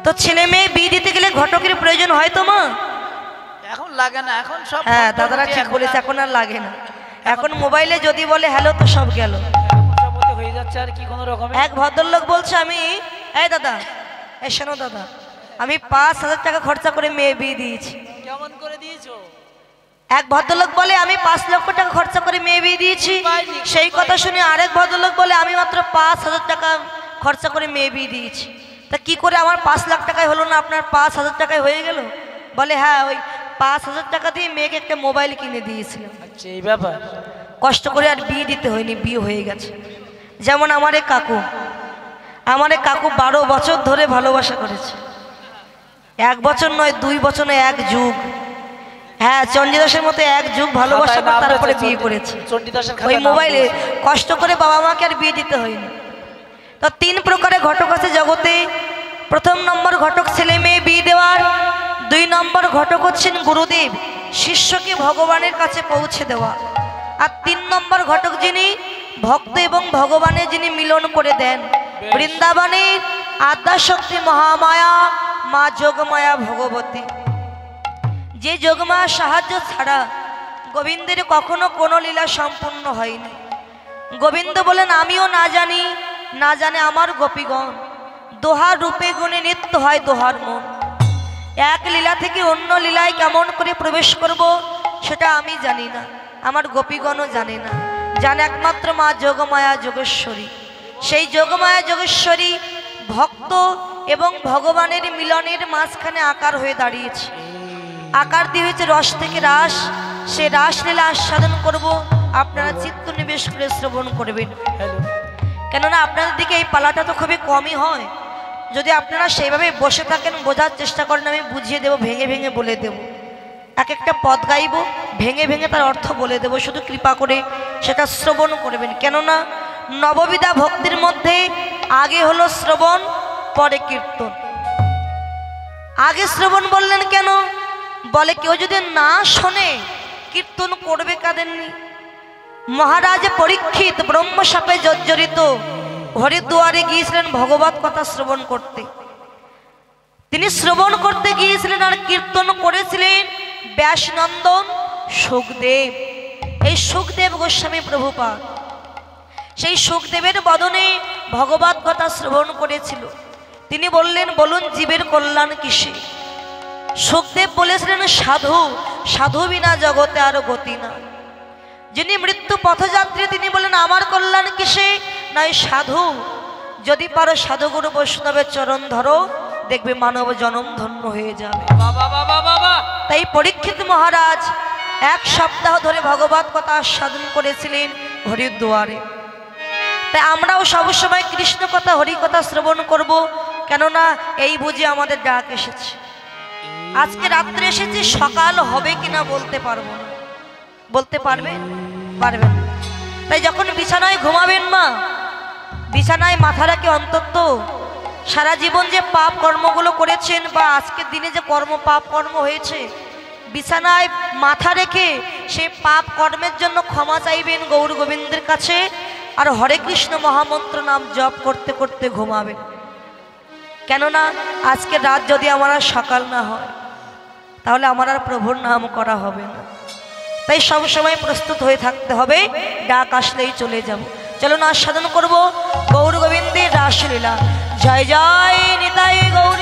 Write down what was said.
তো ছেলে মেয়ে বিয়ে দিতে গেলে ঘটকের প্রয়োজন হয় তো মা? এখন লাগে না, এখন সব। হ্যাঁ দাদারা ঠিক বলেছে, এখন আর লাগে না। এখন মোবাইলে যদি বলে হ্যালো তো সব গেল, সব হয়ে যাচ্ছে আর কি কোনো রকমে। এক ভদ্রলোক বলছে আমি, এই দাদা এই শোনো দাদা, আমি 5,000 টাকা খরচা করে মেয়ে বিয়ে দিয়েছি। কেমন করে দিয়েছো? এক ভদ্রলোক বলে আমি 5 লক্ষ টাকা খরচা করে মেয়ে বিয়ে দিয়েছি। সেই কথা শুনে আরেক ভদ্রলোক বলে আমি মাত্র 5,000 টাকা খরচা করে মেয়ে বিয়ে দিয়েছি। তা কি করে আমার 5 লাখ টাকায় হলো না, আপনার 5,000 টাকায় হয়ে গেল? বলে হ্যাঁ, ওই 5,000 টাকা দিয়ে মেয়েকে একটা মোবাইল কিনে দিয়েছিলাম। আচ্ছা এই ব্যাপার। কষ্ট করে আর বিয়ে দিতে হয়নি, বিয়ে হয়ে গেছে। যেমন আমার এই কাকু 12 বছর ধরে ভালোবাসা করেছে। 1 বছর নয়, 2 বছর নয়, 1 যুগ। হ্যাঁ, চণ্ডীদাসের মতো 1 যুগ ভালোবাসা করে তারপরে বিয়ে করেছে। ওই মোবাইলে কষ্ট করে বাবা মাকে আর বিয়ে দিতে হয়নি। তো 3 প্রকারের ঘটক আছে জগতে। প্রথম নম্বর ঘটক ছেলে মেয়ে বিয়ে দেওয়ার। 2 নম্বর ঘটক হচ্ছেন গুরুদেব, শিষ্যকে ভগবানের কাছে পৌঁছে দেওয়া। আর 3 নম্বর ঘটক যিনি ভক্ত এবং ভগবানের যিনি মিলন করে দেন। বৃন্দাবনের আদ্যাশক্তি মহামায়া মা যোগমায়া ভগবতী। যে যোগমায়া সাহায্য ছাড়া গোবিন্দের কখনো কোনো লীলা সম্পূর্ণ হয়নি। গোবিন্দ বলেন আমিও না জানি, না জানে আমার গোপীগণ, দোহার রূপে গুণে নিত্য হয় দোহার মন। এক লীলা থেকে অন্য লীলায় কেমন করে প্রবেশ করব সেটা আমি জানি না, আমার গোপীগণও জানে না, জানে একমাত্র মা যোগমায়া যোগেশ্বরী। সেই যোগমায়া যোগেশ্বরী ভক্ত এবং ভগবানের মিলনের মাঝখানে আকার হয়ে দাঁড়িয়েছে। আকার দিয়ে হয়েছে রস থেকে রাস। সে রাসলীলা আস্বাদন করব, আপনারা চিত্ত নিবেশ করে শ্রবণ করবেন। কেননা আপনাদের দিকে এই পালাটা তো খুবই কমই হয়। যদি আপনারা সেইভাবে বসে থাকেন, বোঝার চেষ্টা করেন, আমি বুঝিয়ে দেব, ভেঙে ভেঙে বলে দেব। এক একটা পদ গাইব, ভেঙে ভেঙে তার অর্থ বলে দেব। শুধু কৃপা করে সেটা শ্রবণ করবেন। কেননা নববিধা ভক্তির মধ্যে আগে হলো শ্রবণ, পরে কীর্তন। আগে শ্রবণ বললেন কেন? বলে কেউ যদি না শোনে কীর্তন করবে কাদেননি। মহারাজ পরীক্ষিত ব্রহ্মশাপে জর্জরিত হরিদ্বারে গিয়েছিলেন ভগবত কথা শ্রবণ করতে। তিনি শ্রবণ করতে গিয়েছিলেন আর কীর্তন করেছিলেন ব্যাসনন্দন সুখদেব। এই সুখদেব গোস্বামী প্রভুপাদ সেই সুখদেবের বদনে ভগবত কথা শ্রবণ করেছিল। তিনি বললেন বলুন জীবের কল্যাণ কিসে? সুখদেব বলেছিলেন সাধু, সাধু বিনা জগতে আর গতি না। যিনি মৃত্যু পথযাত্রী তিনি বলেন আমার কল্যাণ কিসে? নয় সাধু, যদি পারো সাধুগুরু বৈষ্ণবের চরণ ধরো, দেখবে মানব জনম ধন্য হয়ে যাবে। তাই পরীক্ষিত মহারাজ 1 সপ্তাহ ধরে ভগবত কথা আস্বাদন করেছিলেন হরিদ্বারে। তাই আমরাও সবসময় কৃষ্ণ কথা হরি কথা শ্রবণ করব। কেননা এই বুঝে আমাদের ডাক এসেছে। আজকে রাত্রে এসেছি, সকাল হবে কিনা বলতে পারবো না। বলতে পারবেন? পারবেন। তাই যখন বিছানায় ঘুমাবেন মা, বিছানায় মাথা রাখে অন্তত সারা জীবন যে পাপ কর্মগুলো করেছেন বা আজকের দিনে যে পাপ কর্ম হয়েছে, বিছানায় মাথা রেখে সেই পাপ কর্মের জন্য ক্ষমা চাইবেন গৌর গোবিন্দের কাছে। আর হরে কৃষ্ণ মহামন্ত্র নাম জপ করতে করতে ঘুমাবেন। কেননা আজকে রাত যদি আমার আর সকাল না হয়, তাহলে আমার আর প্রভুর নাম করা হবে না। তাই সবসময় প্রস্তুত হয়ে থাকতে হবে, ডাক আসলেই চলে যাব। চলুন আস্বাদন করব গৌর গোবিন্দের রাসলীলা। জয় জয় নিতাই গৌর